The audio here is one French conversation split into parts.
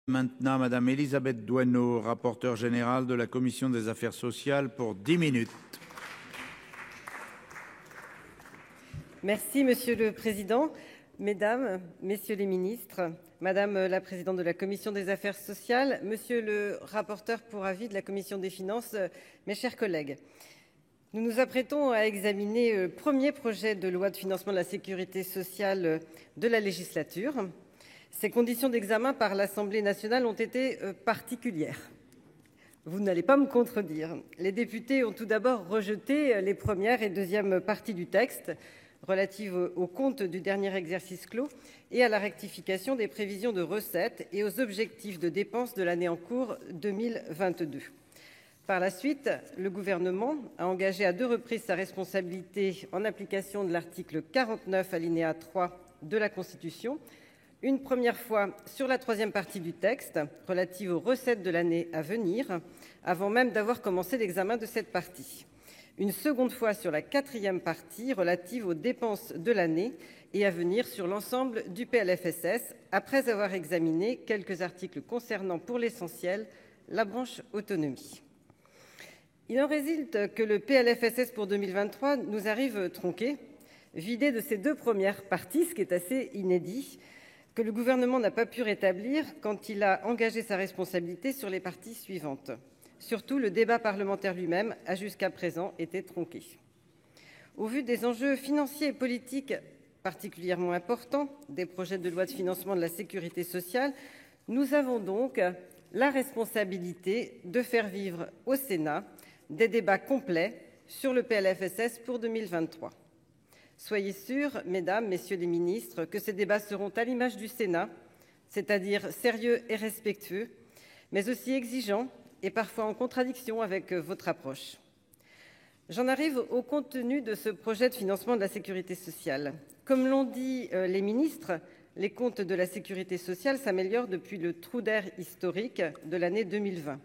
Maintenant, Madame Elisabeth Doineau, rapporteure générale de la Commission des Affaires sociales pour 10 minutes. Merci Monsieur le Président, Mesdames, Messieurs les ministres, Madame la Présidente de la Commission des Affaires sociales, Monsieur le rapporteur pour avis de la Commission des Finances, mes chers collègues. Nous nous apprêtons à examiner le premier projet de loi de financement de la sécurité sociale de la législature. Ces conditions d'examen par l'Assemblée nationale ont été particulières. Vous n'allez pas me contredire. Les députés ont tout d'abord rejeté les premières et deuxièmes parties du texte relatives aux comptes du dernier exercice clos et à la rectification des prévisions de recettes et aux objectifs de dépenses de l'année en cours 2022. Par la suite, le gouvernement a engagé à 2 reprises sa responsabilité en application de l'article 49 alinéa 3 de la Constitution. Une première fois sur la 3e partie du texte relative aux recettes de l'année à venir, avant même d'avoir commencé l'examen de cette partie. Une seconde fois sur la 4e partie relative aux dépenses de l'année et à venir sur l'ensemble du PLFSS, après avoir examiné quelques articles concernant pour l'essentiel la branche autonomie. Il en résulte que le PLFSS pour 2023 nous arrive tronqué, vidé de ses 2 premières parties, ce qui est assez inédit, que le gouvernement n'a pas pu rétablir quand il a engagé sa responsabilité sur les parties suivantes. Surtout, le débat parlementaire lui-même a jusqu'à présent été tronqué. Au vu des enjeux financiers et politiques particulièrement importants des projets de loi de financement de la sécurité sociale, nous avons donc la responsabilité de faire vivre au Sénat des débats complets sur le PLFSS pour 2023. Soyez sûrs, Mesdames, Messieurs les ministres, que ces débats seront à l'image du Sénat, c'est-à-dire sérieux et respectueux, mais aussi exigeants et parfois en contradiction avec votre approche. J'en arrive au contenu de ce projet de financement de la sécurité sociale. Comme l'ont dit les ministres, les comptes de la sécurité sociale s'améliorent depuis le trou d'air historique de l'année 2020,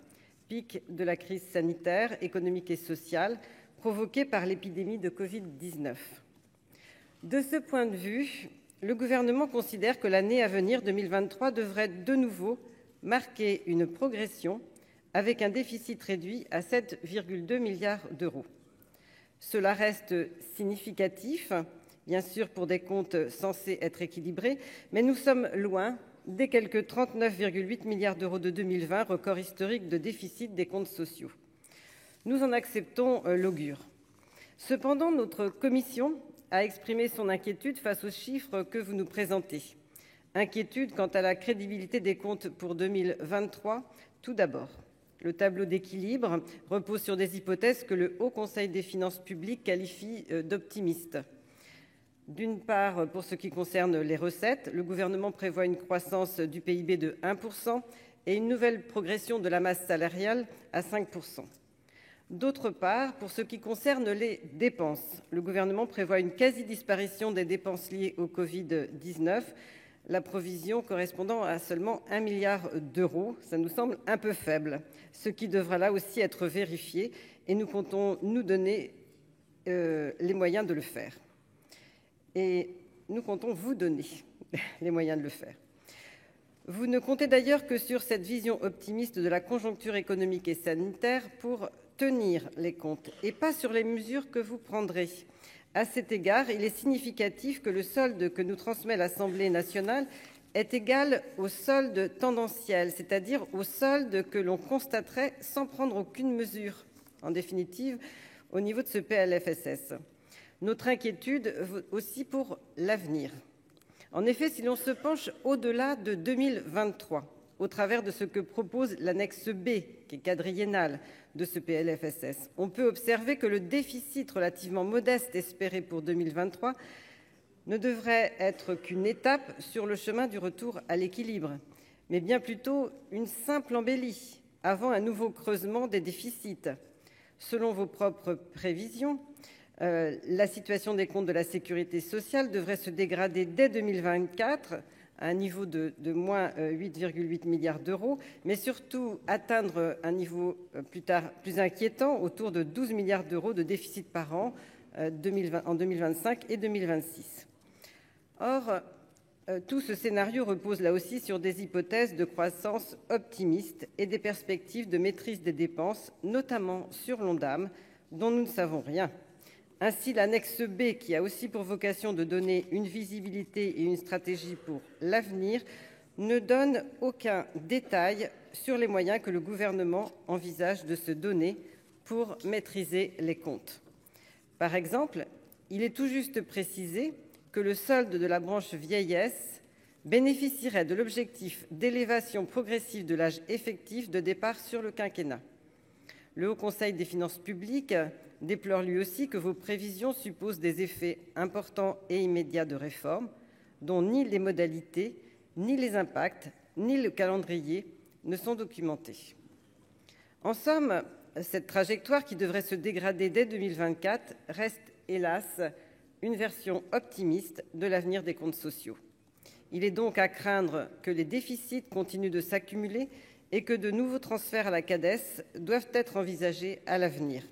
pic de la crise sanitaire, économique et sociale provoquée par l'épidémie de Covid-19. De ce point de vue, le gouvernement considère que l'année à venir, 2023, devrait de nouveau marquer une progression avec un déficit réduit à 7,2 milliards d'euros. Cela reste significatif, bien sûr pour des comptes censés être équilibrés, mais nous sommes loin des quelques 39,8 milliards d'euros de 2020, record historique de déficit des comptes sociaux. Nous en acceptons l'augure. Cependant, notre commission a exprimé son inquiétude face aux chiffres que vous nous présentez. Inquiétude quant à la crédibilité des comptes pour 2023, tout d'abord. Le tableau d'équilibre repose sur des hypothèses que le Haut Conseil des finances publiques qualifie d'optimistes. D'une part, pour ce qui concerne les recettes, le gouvernement prévoit une croissance du PIB de 1% et une nouvelle progression de la masse salariale à 5%. D'autre part, pour ce qui concerne les dépenses, le gouvernement prévoit une quasi-disparition des dépenses liées au Covid-19, la provision correspondant à seulement 1 milliard d'euros. Ça nous semble un peu faible, ce qui devra là aussi être vérifié et nous comptons nous donner les moyens de le faire. Et nous comptons vous donner les moyens de le faire. Vous ne comptez d'ailleurs que sur cette vision optimiste de la conjoncture économique et sanitaire pour tenir les comptes et pas sur les mesures que vous prendrez. À cet égard, il est significatif que le solde que nous transmet l'Assemblée nationale est égal au solde tendanciel, c'est-à-dire au solde que l'on constaterait sans prendre aucune mesure, en définitive, au niveau de ce PLFSS. Notre inquiétude aussi pour l'avenir. En effet, si l'on se penche au-delà de 2023, au travers de ce que propose l'annexe B, qui est quadriennale de ce PLFSS, on peut observer que le déficit relativement modeste espéré pour 2023 ne devrait être qu'une étape sur le chemin du retour à l'équilibre, mais bien plutôt une simple embellie avant un nouveau creusement des déficits. Selon vos propres prévisions, la situation des comptes de la sécurité sociale devrait se dégrader dès 2024 à un niveau de moins 8,8 milliards d'euros, mais surtout atteindre un niveau plus inquiétant, autour de 12 milliards d'euros de déficit par an en 2025 et 2026. Or, Tout ce scénario repose là aussi sur des hypothèses de croissance optimistes et des perspectives de maîtrise des dépenses, notamment sur l'Ondam, dont nous ne savons rien. Ainsi, l'annexe B, qui a aussi pour vocation de donner une visibilité et une stratégie pour l'avenir, ne donne aucun détail sur les moyens que le gouvernement envisage de se donner pour maîtriser les comptes. Par exemple, il est tout juste précisé que le solde de la branche vieillesse bénéficierait de l'objectif d'élévation progressive de l'âge effectif de départ sur le quinquennat. Le Haut Conseil des finances publiques déplore lui aussi que vos prévisions supposent des effets importants et immédiats de réforme, dont ni les modalités, ni les impacts, ni le calendrier ne sont documentés. En somme, cette trajectoire qui devrait se dégrader dès 2024 reste, hélas, une version optimiste de l'avenir des comptes sociaux. Il est donc à craindre que les déficits continuent de s'accumuler et que de nouveaux transferts à la Cades doivent être envisagés à l'avenir.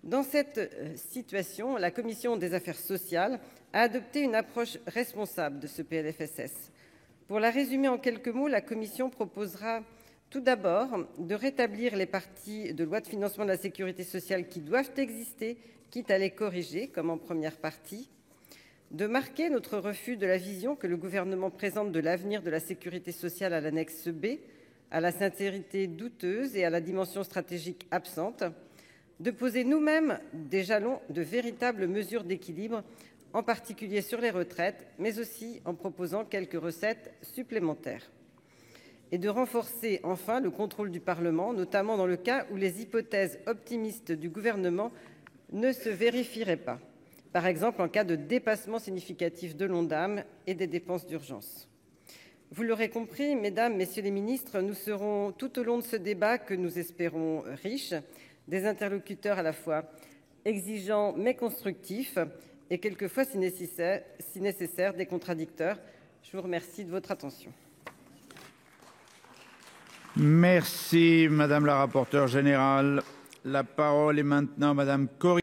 Dans cette situation, la Commission des affaires sociales a adopté une approche responsable de ce PLFSS. Pour la résumer en quelques mots, la Commission proposera tout d'abord de rétablir les parties de loi de financement de la sécurité sociale qui doivent exister, quitte à les corriger, comme en première partie, de marquer notre refus de la vision que le gouvernement présente de l'avenir de la sécurité sociale à l'annexe B, à la sincérité douteuse et à la dimension stratégique absente, de poser nous-mêmes des jalons de véritables mesures d'équilibre, en particulier sur les retraites, mais aussi en proposant quelques recettes supplémentaires. Et de renforcer enfin le contrôle du Parlement, notamment dans le cas où les hypothèses optimistes du gouvernement ne se vérifieraient pas, par exemple en cas de dépassement significatif de l'Ondam et des dépenses d'urgence. Vous l'aurez compris, mesdames, messieurs les ministres, nous serons tout au long de ce débat que nous espérons riche, des interlocuteurs à la fois exigeants mais constructifs et quelquefois, si nécessaire, des contradicteurs. Je vous remercie de votre attention. Merci, Madame la rapporteure générale. La parole est maintenant à Madame Corinne